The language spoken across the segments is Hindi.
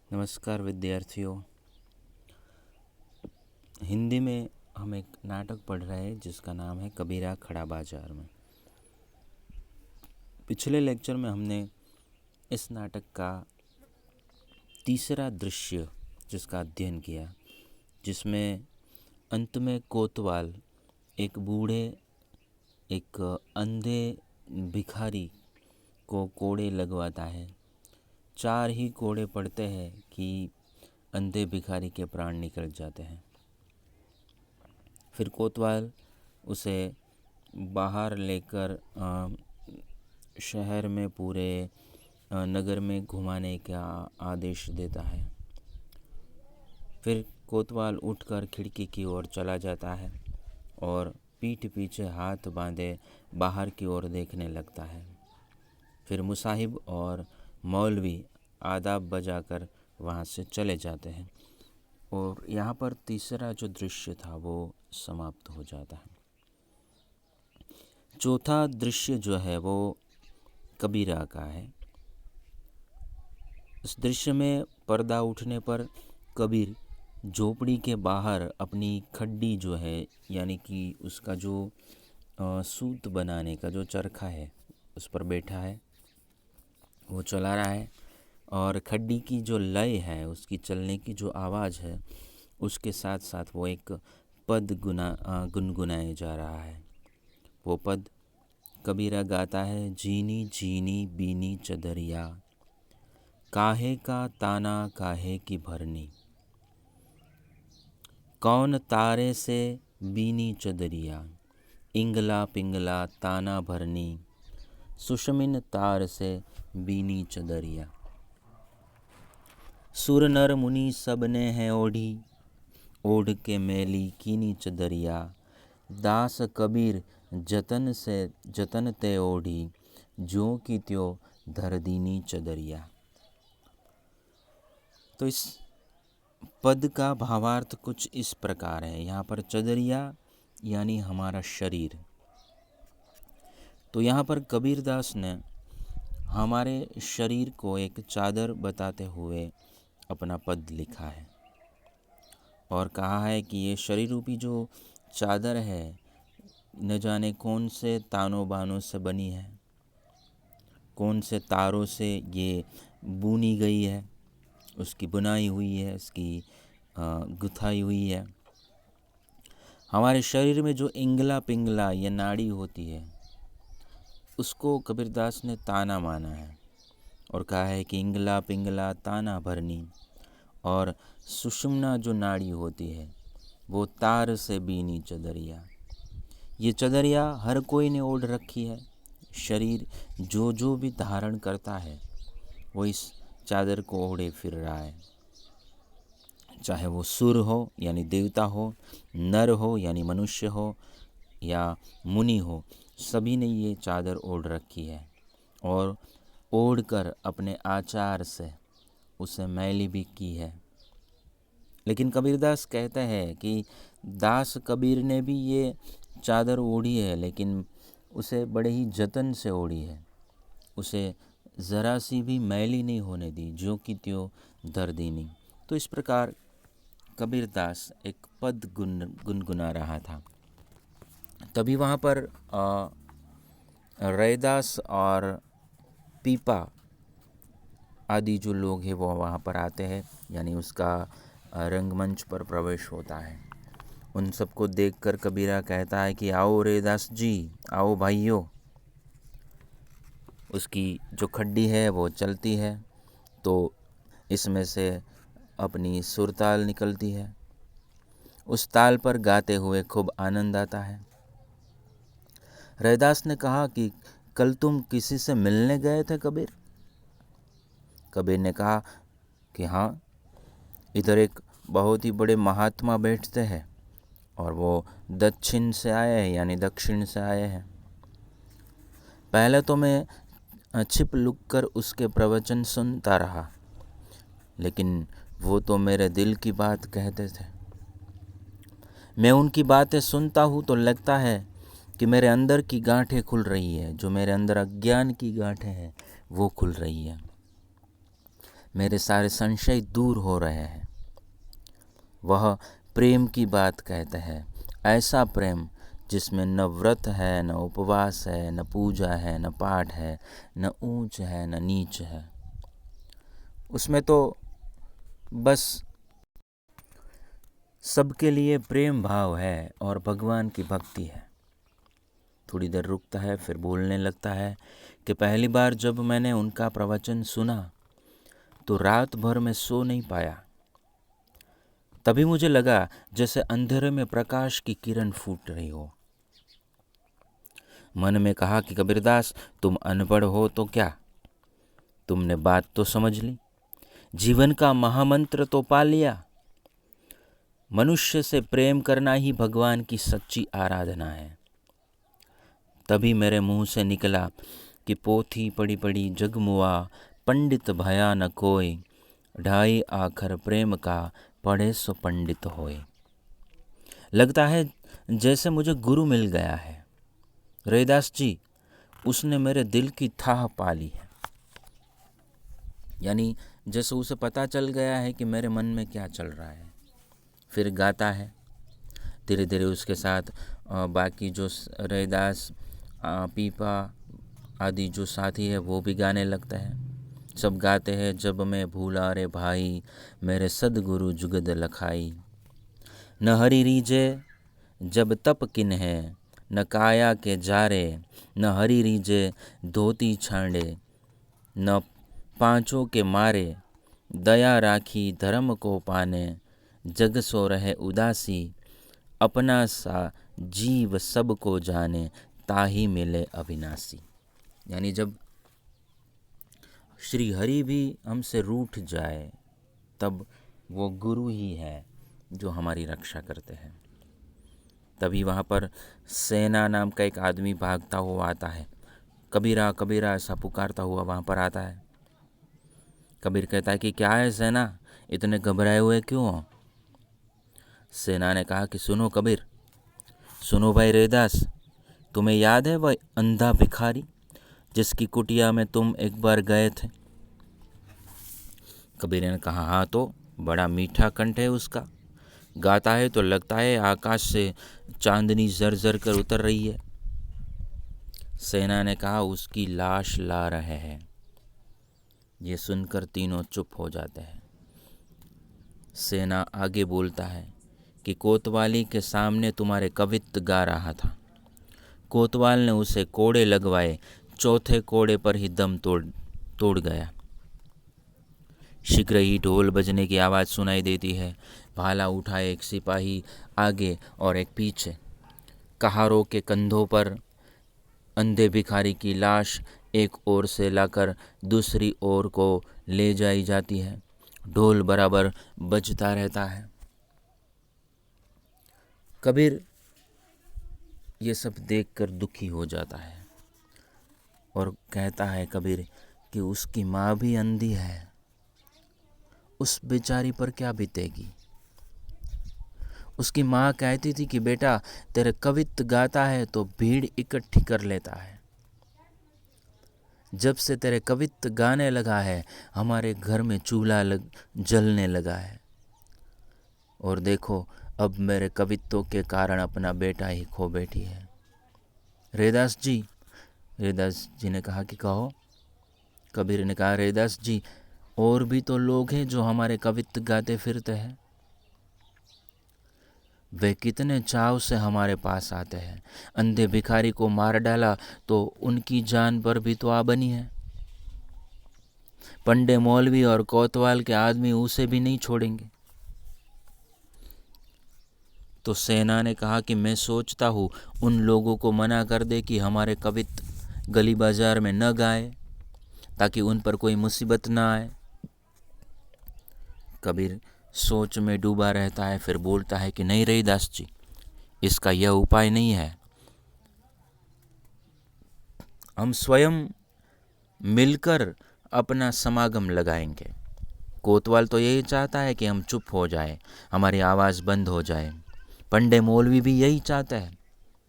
नमस्कार विद्यार्थियों। हिंदी में हम एक नाटक पढ़ रहे हैं जिसका नाम है कबीरा खड़ा बाजार में। पिछले लेक्चर में हमने इस नाटक का तीसरा दृश्य जिसका अध्ययन किया, जिसमें अंत में कोतवाल एक बूढ़े एक अंधे भिखारी को कोड़े लगवाता है। 4 ही कोड़े पड़ते हैं कि अंधे भिखारी के प्राण निकल जाते हैं। फिर कोतवाल उसे बाहर लेकर शहर में पूरे नगर में घुमाने का आदेश देता है। फिर कोतवाल उठकर खिड़की की ओर चला जाता है और पीठ पीछे हाथ बांधे बाहर की ओर देखने लगता है। फिर मुसाहिब और मौलवी आदाब बजाकर वहाँ से चले जाते हैं और यहाँ पर तीसरा जो दृश्य था वो समाप्त हो जाता है। चौथा दृश्य जो है वो कबीरा का है। इस दृश्य में पर्दा उठने पर कबीर झोपड़ी के बाहर अपनी खड्डी जो है, यानी कि उसका जो सूत बनाने का जो चरखा है उस पर बैठा है, वो चला रहा है और खड्डी की जो लय है, उसकी चलने की जो आवाज़ है, उसके साथ साथ वो एक पद गुनगुनाए जा रहा है। वो पद कबीरा गाता है, जीनी जीनी बीनी चदरिया, काहे का ताना काहे की भरनी, कौन तारे से बीनी चदरिया, इंगला पिंगला ताना भरनी, सुषमिन तार से बीनी चदरिया। सुर नर मुनि सब ने है ओढ़ी, ओढ़ के मैली कीनी चदरिया, दास कबीर जतन ते ओढ़ी, जो की त्यो धर दीनी चदरिया। तो इस पद का भावार्थ कुछ इस प्रकार है। यहाँ पर चदरिया यानी हमारा शरीर। तो यहाँ पर कबीरदास ने हमारे शरीर को एक चादर बताते हुए अपना पद लिखा है और कहा है कि ये शरीर रूपी जो चादर है, न जाने कौन से तानों बानों से बनी है, कौन से तारों से ये बुनी गई है, उसकी बुनाई हुई है, उसकी गुथाई हुई है। हमारे शरीर में जो इंगला पिंगला या नाड़ी होती है, उसको कबीरदास ने ताना माना है और कहा है कि इंगला पिंगला ताना भरनी, और सुषुम्ना जो नाड़ी होती है वो तार से बीनी चदरिया। ये चदरिया हर कोई ने ओढ़ रखी है। शरीर जो जो भी धारण करता है वो इस चादर को ओढ़े फिर रहा है, चाहे वो सुर हो यानी देवता हो, नर हो यानी मनुष्य हो, या मुनि हो, सभी ने ये चादर ओढ़ रखी है और ओढ़कर अपने आचार से उसे मैली भी की है। लेकिन कबीरदास कहते हैं कि दास कबीर ने भी ये चादर ओढ़ी है, लेकिन उसे बड़े ही जतन से ओढ़ी है, उसे ज़रा सी भी मैली नहीं होने दी, जो कि त्यों धर दीनी। तो इस प्रकार कबीरदास एक पद गुनगुना रहा था। तभी वहाँ पर रैदास और पीपा आदि जो लोग हैं वो वहाँ पर आते हैं, यानी उसका रंगमंच पर प्रवेश होता है। उन सबको देखकर कबीरा कहता है कि आओ रैदास जी, आओ भाइयों। उसकी जो खड्डी है वो चलती है तो इसमें से अपनी सुरताल निकलती है। उस ताल पर गाते हुए खूब आनंद आता है। रैदास ने कहा कि कल तुम किसी से मिलने गए थे कबीर? कबीर ने कहा कि हाँ, इधर एक बहुत ही बड़े महात्मा बैठते हैं और वो दक्षिण से आए हैं, यानी दक्षिण से आए हैं। पहले तो मैं छिप लुक कर उसके प्रवचन सुनता रहा, लेकिन वो तो मेरे दिल की बात कहते थे। मैं उनकी बातें सुनता हूँ तो लगता है कि मेरे अंदर की गांठें खुल रही है, जो मेरे अंदर अज्ञान की गांठें हैं वो खुल रही है। मेरे सारे संशय दूर हो रहे हैं। वह प्रेम की बात कहते हैं, ऐसा प्रेम जिसमें न व्रत है, न उपवास है, न पूजा है, न पाठ है, न ऊंच है, न नीच है। उसमें तो बस सबके लिए प्रेम भाव है और भगवान की भक्ति है। थोड़ी देर रुकता है, फिर बोलने लगता है कि पहली बार जब मैंने उनका प्रवचन सुना तो रात भर में सो नहीं पाया। तभी मुझे लगा जैसे अंधेरे में प्रकाश की किरण फूट रही हो। मन में कहा कि कबीरदास, तुम अनपढ़ हो तो क्या, तुमने बात तो समझ ली, जीवन का महामंत्र तो पा लिया। मनुष्य से प्रेम करना ही भगवान की सच्ची आराधना है। तभी मेरे मुंह से निकला कि पोथी पड़ी पड़ी जगमुआ, पंडित भया न कोई, ढाई आखर प्रेम का, पढ़े सो पंडित होए। लगता है जैसे मुझे गुरु मिल गया है। रैदास जी, उसने मेरे दिल की थाह पा ली है। यानी जैसे उसे पता चल गया है कि मेरे मन में क्या चल रहा है। फिर गाता है। धीरे धीरे उसके साथ बाकी जो रैदास, पीपा आदि जो साथी है वो भी गाने लगते हैं। सब गाते हैं, जब मैं भूला रे भाई, मेरे सदगुरु जुगद लखाई। न हरि रीजे जब तप किन है, न काया के जारे, न हरि रीजे धोती छांडे, न पांचों के मारे, दया राखी धर्म को पाने, जग सो रहे उदासी, अपना सा जीव सबको जाने, ताही मिले अविनाशी। यानी जब श्री हरि भी हमसे रूठ जाए तब वो गुरु ही है जो हमारी रक्षा करते हैं। तभी वहाँ पर सेना नाम का एक आदमी भागता हुआ आता है। कबीरा कबीरा ऐसा पुकारता हुआ वहाँ पर आता है। कबीर कहता है कि क्या है सेना, इतने घबराए हुए क्यों हो? सेना ने कहा कि सुनो कबीर, सुनो भाई रैदास, तुम्हें याद है वह अंधा भिखारी जिसकी कुटिया में तुम एक बार गए थे? कबीर ने कहा, हाँ तो बड़ा मीठा कंठ है उसका, गाता है तो लगता है आकाश से चांदनी झरझर कर उतर रही है। सेना ने कहा, उसकी लाश ला रहे हैं। ये सुनकर तीनों चुप हो जाते हैं। सेना आगे बोलता है कि कोतवाली के सामने तुम्हारे कवित्त गा रहा था। कोतवाल ने उसे कोड़े लगवाए, चौथे कोड़े पर ही दम तोड़ गया। शीघ्र ही ढोल बजने की आवाज़ सुनाई देती है। भाला उठाए एक सिपाही आगे और एक पीछे। कहारों के कंधों पर अंधे भिखारी की लाश एक ओर से लाकर दूसरी ओर को ले जाई जाती है। ढोल बराबर बजता रहता है। कबीर ये सब देखकर दुखी हो जाता है और कहता है कबीर कि उसकी माँ भी अंधी है, उस बेचारी पर क्या बीतेगी। उसकी माँ कहती थी कि बेटा, तेरे कवित्त गाता है तो भीड़ इकट्ठी कर लेता है। जब से तेरे कवित्त गाने लगा है हमारे घर में चूल्हा जलने लगा है, और देखो अब मेरे कवित्तों के कारण अपना बेटा ही खो बैठी है। रैदास जी ने कहा कि कहो। कबीर ने कहा, रैदास जी, और भी तो लोग हैं जो हमारे कवित्त गाते फिरते हैं। वे कितने चाव से हमारे पास आते हैं। अंधे भिखारी को मार डाला तो उनकी जान पर भी तो आ बनी है। पंडे मौलवी और कोतवाल के आदमी उसे भी नहीं छोड़ेंगे। तो सेना ने कहा कि मैं सोचता हूँ उन लोगों को मना कर दे कि हमारे कवित्त गली बाजार में न गाए, ताकि उन पर कोई मुसीबत न आए। कबीर सोच में डूबा रहता है, फिर बोलता है कि नहीं रैदास जी, इसका यह उपाय नहीं है। हम स्वयं मिलकर अपना समागम लगाएंगे। कोतवाल तो यही चाहता है कि हम चुप हो जाए, हमारी आवाज़ बंद हो जाए। पंडे मौलवी भी यही चाहता है।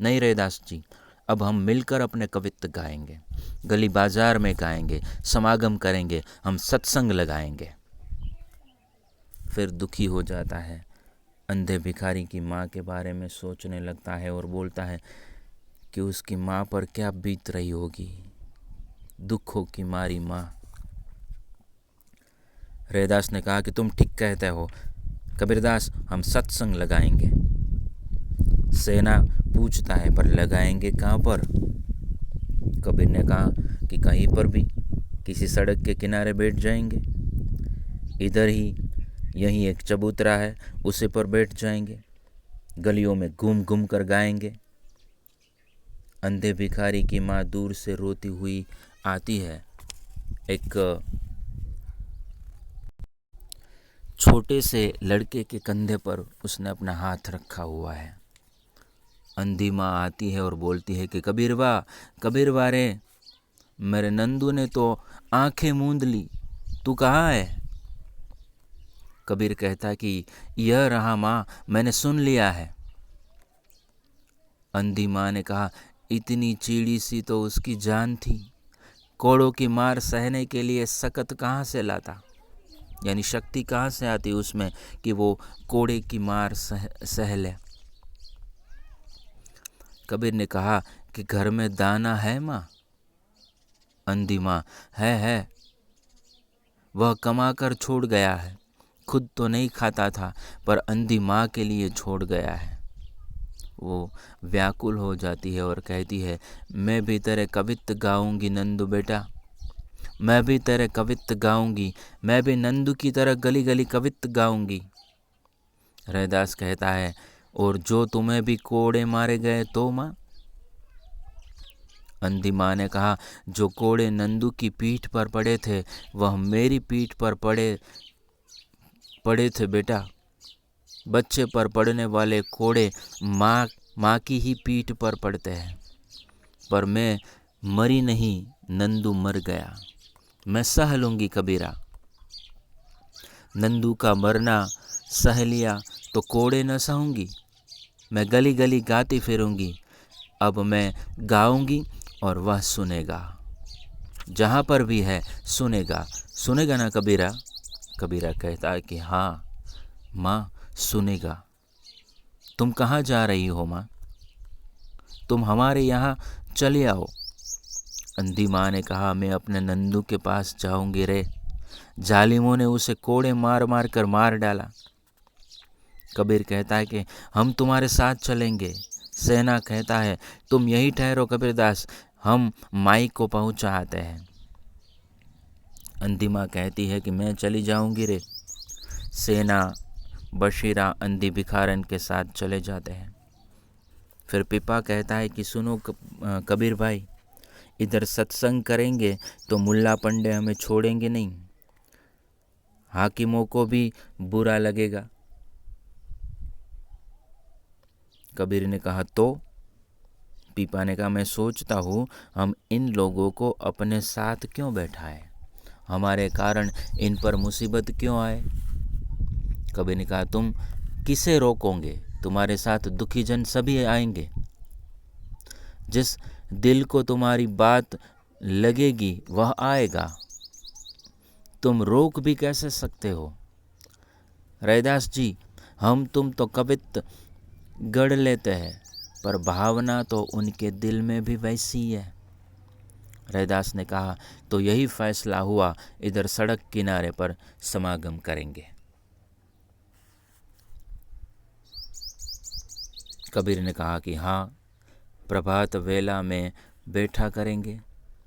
नहीं रैदास जी, अब हम मिलकर अपने कवित्त गाएंगे, गली बाजार में गाएंगे, समागम करेंगे, हम सत्संग लगाएंगे। फिर दुखी हो जाता है। अंधे भिखारी की माँ के बारे में सोचने लगता है और बोलता है कि उसकी माँ पर क्या बीत रही होगी, दुखों की मारी माँ। रैदास ने कहा कि तुम ठीक कहते हो कबीरदास, हम सत्संग लगाएंगे। सेना पूछता है पर लगाएंगे कहाँ पर? कबीर ने कहा कि कहीं पर भी, किसी सड़क के किनारे बैठ जाएंगे, इधर ही यहीं एक चबूतरा है उसी पर बैठ जाएंगे, गलियों में घूम घूम कर गाएंगे। अंधे भिखारी की माँ दूर से रोती हुई आती है। एक छोटे से लड़के के कंधे पर उसने अपना हाथ रखा हुआ है। अंधी माँ आती है और बोलती है कि कबीर वाह रे, मेरे नंदू ने तो आंखें मूंद ली, तू कहाँ है? कबीर कहता कि यह रहा माँ, मैंने सुन लिया है। अंधी माँ ने कहा इतनी चीड़ी सी तो उसकी जान थी, कोड़ों की मार सहने के लिए सकत कहाँ से लाता, यानी शक्ति कहाँ से आती उसमें कि वो कोड़े की मार सह ले। कबीर ने कहा कि घर में दाना है माँ? अंधी माँ है, वह कमा कर छोड़ गया है, खुद तो नहीं खाता था पर अंधी माँ के लिए छोड़ गया है। वो व्याकुल हो जाती है और कहती है मैं भी तेरे कवित्त गाऊंगी नंदू बेटा, मैं भी तेरे कवित्त गाऊंगी, मैं भी नंदू की तरह गली गली कवित्त गाऊंगी। रैदास कहता है और जो तुम्हें भी कोड़े मारे गए तो माँ? अंधी माँ ने कहा जो कोड़े नंदू की पीठ पर पड़े थे वह मेरी पीठ पर पड़े थे बेटा। बच्चे पर पड़ने वाले कोड़े माँ की ही पीठ पर पड़ते हैं, पर मैं मरी नहीं, नंदू मर गया, मैं सह लूँगी कबीरा। नंदू का मरना सह लिया तो कोड़े न सहूँगी, मैं गली गली गाती फिरूँगी। अब मैं गाऊँगी और वह सुनेगा, जहाँ पर भी है सुनेगा ना कबीरा? कबीरा कहता है कि हाँ माँ सुनेगा। तुम कहाँ जा रही हो माँ? तुम हमारे यहाँ चले आओ। अंधी माँ ने कहा मैं अपने नंदू के पास जाऊंगी रे, जालिमों ने उसे कोड़े मार मार कर मार डाला। कबीर कहता है कि हम तुम्हारे साथ चलेंगे। सेना कहता है तुम यहीं ठहरो कबीरदास, हम माई को पहुँचाते हैं। अंधी माँ कहती है कि मैं चली जाऊंगी रे। सेना बशीरा अंधी भिखारन के साथ चले जाते हैं। फिर पिपा कहता है कि सुनो कबीर भाई, इधर सत्संग करेंगे तो मुल्ला पंडे हमें छोड़ेंगे नहीं, हाकिमों को भी बुरा लगेगा। कबीर ने कहा तो? पीपा ने कहा मैं सोचता हूँ हम इन लोगों को अपने साथ क्यों बैठाएं, हमारे कारण इन पर मुसीबत क्यों आए। कबीर ने कहा तुम किसे रोकोगे, तुम्हारे साथ दुखी जन सभी आएंगे, जिस दिल को तुम्हारी बात लगेगी वह आएगा, तुम रोक भी कैसे सकते हो। रैदास जी हम तुम तो कवित्त गढ़ लेते हैं पर भावना तो उनके दिल में भी वैसी ही है। रैदास ने कहा तो यही फैसला हुआ, इधर सड़क किनारे पर समागम करेंगे। कबीर ने कहा कि हाँ प्रभात वेला में बैठा करेंगे,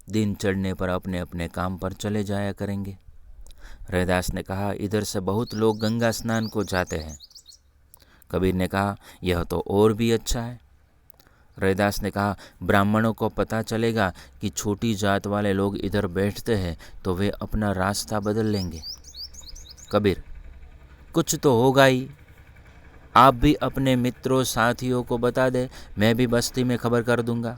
दिन चढ़ने पर अपने अपने काम पर चले जाया करेंगे। रैदास ने कहा इधर से बहुत लोग गंगा स्नान को जाते हैं। कबीर ने कहा यह तो और भी अच्छा है। रैदास ने कहा ब्राह्मणों को पता चलेगा कि छोटी जात वाले लोग इधर बैठते हैं तो वे अपना रास्ता बदल लेंगे। कबीर कुछ तो होगा ही, आप भी अपने मित्रों साथियों को बता दे, मैं भी बस्ती में खबर कर दूंगा।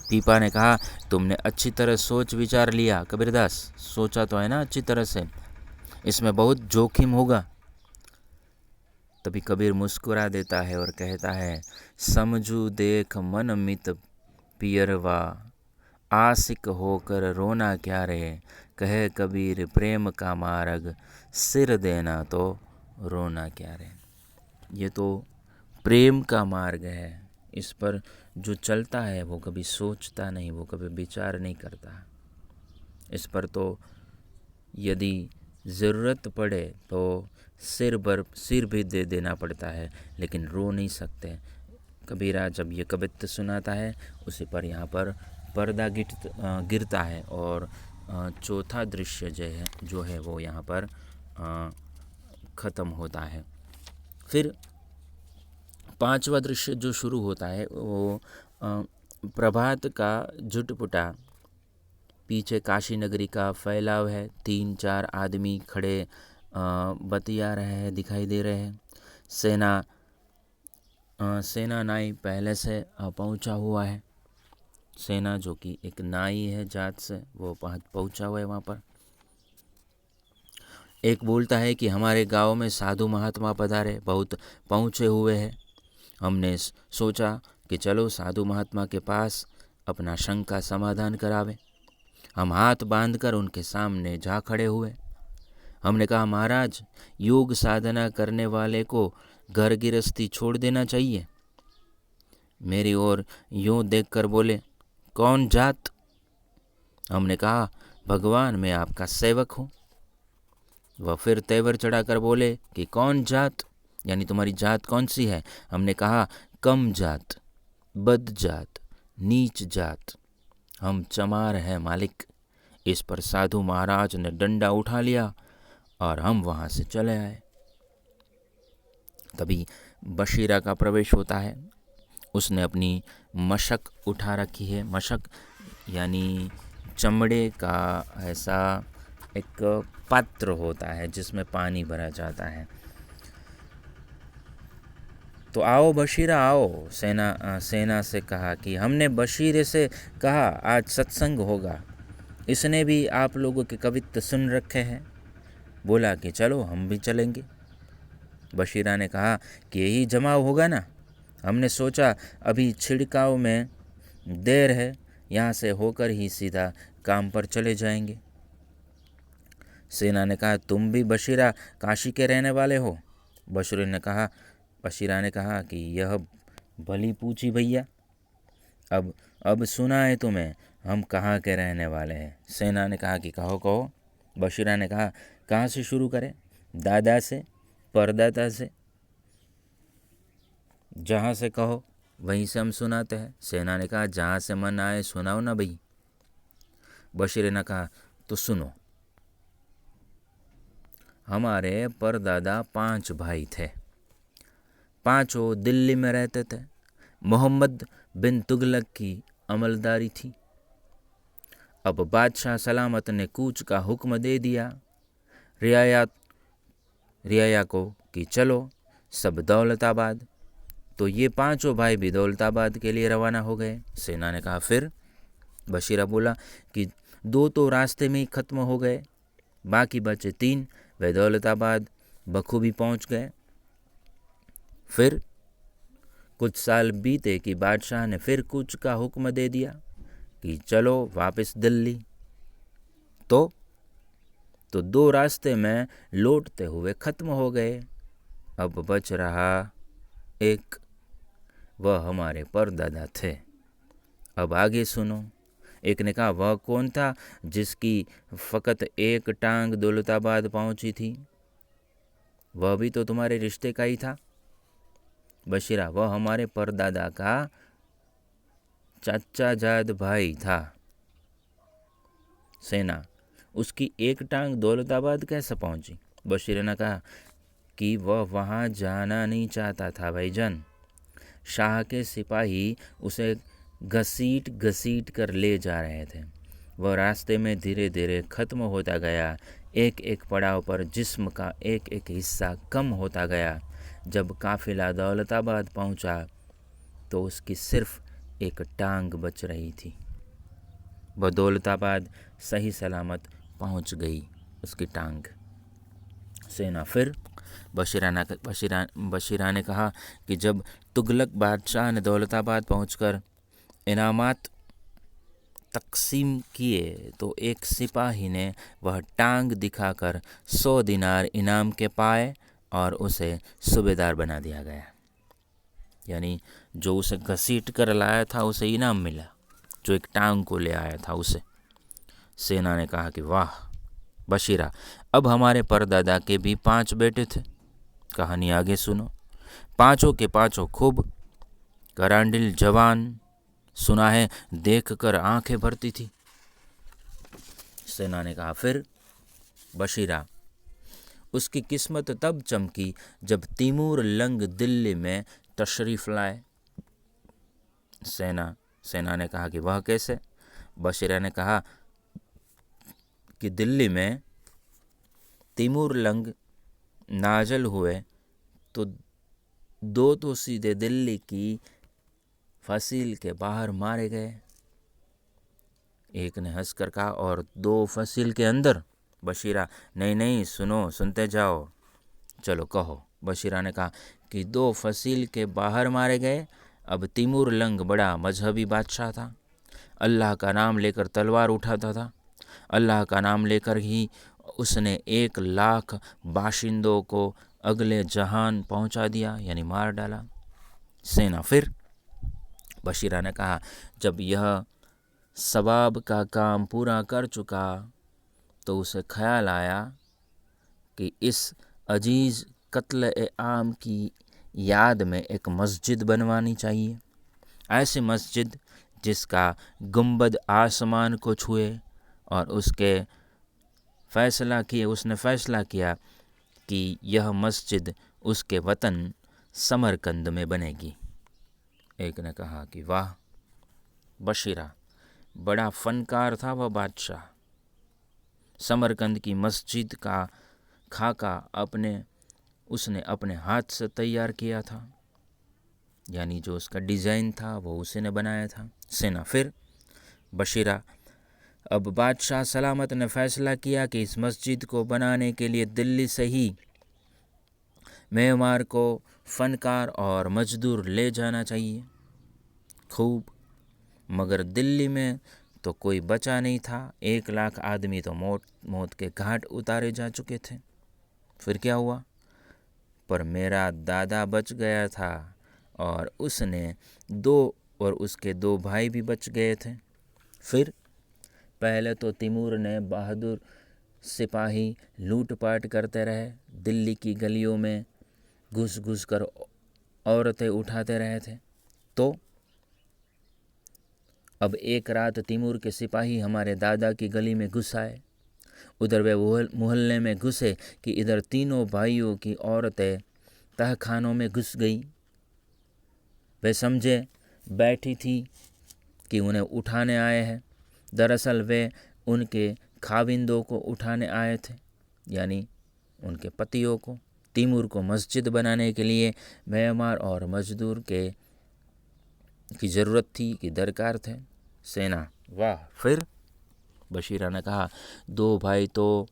पीपा ने कहा तुमने अच्छी तरह सोच विचार लिया कबीरदास, सोचा तो है ना अच्छी तरह से, इसमें बहुत जोखिम होगा। तभी कबीर मुस्कुरा देता है और कहता है समझू देख मन मित पियरवा, आशिक होकर रोना क्या रे, कहे कबीर प्रेम का मार्ग, सिर देना तो रोना क्या रे। ये तो प्रेम का मार्ग है, इस पर जो चलता है वो कभी सोचता नहीं, वो कभी विचार नहीं करता। इस पर तो यदि ज़रूरत पड़े तो सिर भी दे देना पड़ता है, लेकिन रो नहीं सकते। कबीरा जब ये कवित्त सुनाता है उसी पर यहाँ पर पर्दा गिरता है और चौथा दृश्य जो है वो यहाँ पर ख़त्म होता है। फिर पांचवा दृश्य जो शुरू होता है वो प्रभात का झुटपुटा, पीछे काशी नगरी का फैलाव है, 3-4 आदमी खड़े बतिया रहे हैं, दिखाई दे रहे हैं। सेना नाई पहले से पहुंचा हुआ है। सेना जो कि एक नाई है जात से, वो पहुंचा हुआ है वहाँ पर। एक बोलता है कि हमारे गांव में साधु महात्मा पधारे, बहुत पहुँचे हुए हैं। हमने सोचा कि चलो साधु महात्मा के पास अपना शंका का समाधान करावे। हम हाथ बांधकर उनके सामने जा खड़े हुए। हमने कहा, महाराज, योग साधना करने वाले को घर गृहस्थी छोड़ देना चाहिए। मेरी ओर यूं देखकर बोले, कौन जात? हमने कहा, भगवान, मैं आपका सेवक हूँ। वह फिर तेवर चढ़ाकर बोले कि कौन जात, यानी तुम्हारी जात कौन सी है? हमने कहा, कम जात, बद जात, नीच जात, हम चमार हैं मालिक। इस पर साधु महाराज ने डंडा उठा लिया और हम वहाँ से चले आए। तभी बशीरा का प्रवेश होता है। उसने अपनी मशक उठा रखी है। मशक यानी चमड़े का ऐसा एक पात्र होता है जिसमें पानी भरा जाता है। तो आओ बशीरा आओ, सेना से कहा कि हमने बशीरे से कहा आज सत्संग होगा, इसने भी आप लोगों के कवित्त सुन रखे हैं। बोला कि चलो हम भी चलेंगे। बशीरा ने कहा कि यही जमाव होगा ना, हमने सोचा अभी छिड़काव में देर है, यहाँ से होकर ही सीधा काम पर चले जाएंगे। सेना ने कहा, तुम भी बशीरा काशी के रहने वाले हो? बशीरा ने कहा कि यह भली पूछी भैया, अब सुना है तुम्हें, हम कहाँ के रहने वाले हैं? सेना ने कहा कि कहो। बशीरा ने कहा, कहाँ से शुरू करें? दादा से, परदादा से, जहाँ से कहो वहीं से हम सुनाते हैं। सेना ने कहा, जहाँ से मन आए सुनाओ ना भाई। बशीर ने कहा, तो सुनो। हमारे परदादा 5 भाई थे, पांचों दिल्ली में रहते थे। मोहम्मद बिन तुगलक की अमलदारी थी। अब बादशाह सलामत ने कूच का हुक्म दे दिया रियाया को कि चलो सब दौलताबाद। तो ये 5 भाई भी दौलताबाद के लिए रवाना हो गए। सेना ने कहा, फिर? बशीरा बोला कि 2 तो रास्ते में ही ख़त्म हो गए, बाकी बचे 3, वे दौलताबाद बखूबी पहुंच गए। फिर कुछ साल बीते कि बादशाह ने फिर कूच का हुक्म दे दिया कि चलो वापस दिल्ली। तो 2 रास्ते में लौटते हुए ख़त्म हो गए। अब बच रहा एक, वह हमारे परदादा थे। अब आगे सुनो। एक ने कहा, वह कौन था जिसकी फ़कत एक टांग दौलताबाद पहुंची थी? वह भी तो तुम्हारे रिश्ते का ही था। बशीरा, वह हमारे परदादा का चाचा जाद भाई था। सेना, उसकी एक टांग दौलताबाद कैसे पहुंची? बशीर ने कहा कि वह वहाँ जाना नहीं चाहता था भाईजान। शाह के सिपाही उसे घसीट कर ले जा रहे थे। वह रास्ते में धीरे धीरे ख़त्म होता गया। एक एक पड़ाव पर जिस्म का एक एक हिस्सा कम होता गया। जब काफिला दौलताबाद पहुंचा तो उसकी सिर्फ एक टांग बच रही थी। वह दौलताबाद सही सलामत पहुंच गई, उसकी टांग। सेना, फिर? बशीरा ने कहा कि जब तुगलक बादशाह ने दौलताबाद पहुंचकर इनामात तकसीम किए तो एक सिपाही ने वह टांग दिखाकर 100 दिनार इनाम के पाए और उसे सूबेदार बना दिया गया। यानी जो उसे घसीट कर लाया था उसे इनाम मिला, जो एक टांग को ले आया था उसे। सेना ने कहा कि वाह बशीरा, अब हमारे परदादा के भी 5 बेटे थे। कहानी आगे सुनो। पांचों के पांचों खूब करांडिल जवान, सुना है देख कर आंखें भरती थी। सेना ने कहा फिर? बशीरा, उसकी किस्मत तब चमकी जब तैमूर लंग दिल्ली में तशरीफ लाए। सेना ने कहा कि वह कैसे? बशीरा ने कहा कि दिल्ली में तैमूर लंग नाजल हुए तो 2 तो सीधे दिल्ली की फसील के बाहर मारे गए। एक ने हंसकर कहा, और 2 फसील के अंदर? बशीरा, नहीं, सुनो, सुनते जाओ, चलो कहो। बशीरा ने कहा कि 2 फसील के बाहर मारे गए। अब तैमूर लंग बड़ा मजहबी बादशाह था, अल्लाह का नाम लेकर तलवार उठाता था। अल्लाह का नाम लेकर ही उसने 1 लाख बाशिंदों को अगले जहान पहुंचा दिया, यानी मार डाला। सेना फिर? बशीरा ने कहा जब यह सवाब का काम पूरा कर चुका तो उसे ख्याल आया कि इस अजीज कत्ल-ए-आम की याद में एक मस्जिद बनवानी चाहिए। ऐसी मस्जिद जिसका गुंबद आसमान को छुए। और उसने फैसला किया कि यह मस्जिद उसके वतन समरकंद में बनेगी। एक ने कहा कि वाह बशीरा, बड़ा फनकार था वह बादशाह। समरकंद की मस्जिद का खाका उसने अपने हाथ से तैयार किया था, यानी जो उसका डिज़ाइन था वो उसी ने बनाया था। सेना फिर? बशीरा, अब बादशाह सलामत ने फैसला किया कि इस मस्जिद को बनाने के लिए दिल्ली से ही मेमार को फनकार और मजदूर ले जाना चाहिए। खूब, मगर दिल्ली में तो कोई बचा नहीं था। 1 लाख आदमी तो मौत के घाट उतारे जा चुके थे। फिर क्या हुआ? पर मेरा दादा बच गया था और उसके 2 भाई भी बच गए थे। फिर पहले तो तैमूर ने बहादुर सिपाही लूटपाट करते रहे, दिल्ली की गलियों में घुस कर औरतें उठाते रहे थे। तो अब एक रात तैमूर के सिपाही हमारे दादा की गली में घुस आए। उधर वे मोहल्ले में घुसे कि इधर तीनों भाइयों की औरतें तहखानों में घुस गई। वे समझे बैठी थी कि उन्हें उठाने आए हैं। दरअसल वे उनके खाविंदों को उठाने आए थे, यानी उनके पतियों को। तैमूर को मस्जिद बनाने के लिए मेमार और मजदूर की ज़रूरत थी, कि दरकार थे। सेना, वाह फिर? बशीरा ने कहा 2 भाई तो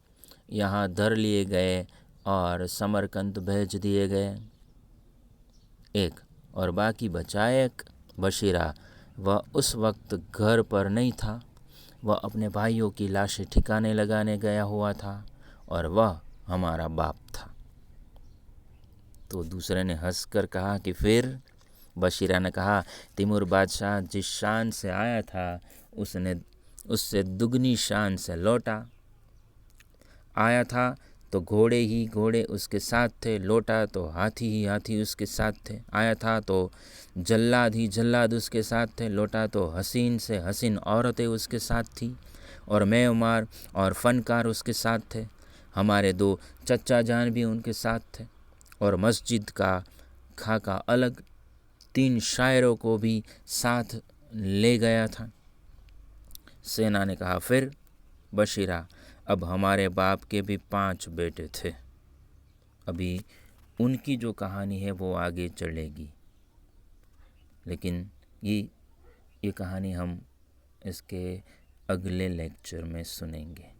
यहाँ धर लिए गए और समरकंद भेज दिए गए, 1 और बाकी बचा 1। बशीरा, वह उस वक्त घर पर नहीं था, वह अपने भाइयों की लाशें ठिकाने लगाने गया हुआ था और वह हमारा बाप था। तो दूसरे ने हंसकर कहा कि फिर? बशीरा ने कहा तैमूर बादशाह जिस शान से आया था उससे दुगनी शान से लौटा। आया था तो घोड़े ही घोड़े उसके साथ थे, लौटा तो हाथी ही हाथी उसके साथ थे। आया था तो जल्लाद ही जल्लाद उसके साथ थे, लौटा तो हसीन से हसीन औरतें उसके साथ थी और मेमार और फनकार उसके साथ थे। हमारे 2 चचा जान भी उनके साथ थे और मस्जिद का खाका अलग 3 शायरों को भी साथ ले गया था। सेना ने कहा फिर? बशीरा, अब हमारे बाप के भी 5 बेटे थे। अभी उनकी जो कहानी है वो आगे चलेगी, लेकिन ये कहानी हम इसके अगले लेक्चर में सुनेंगे।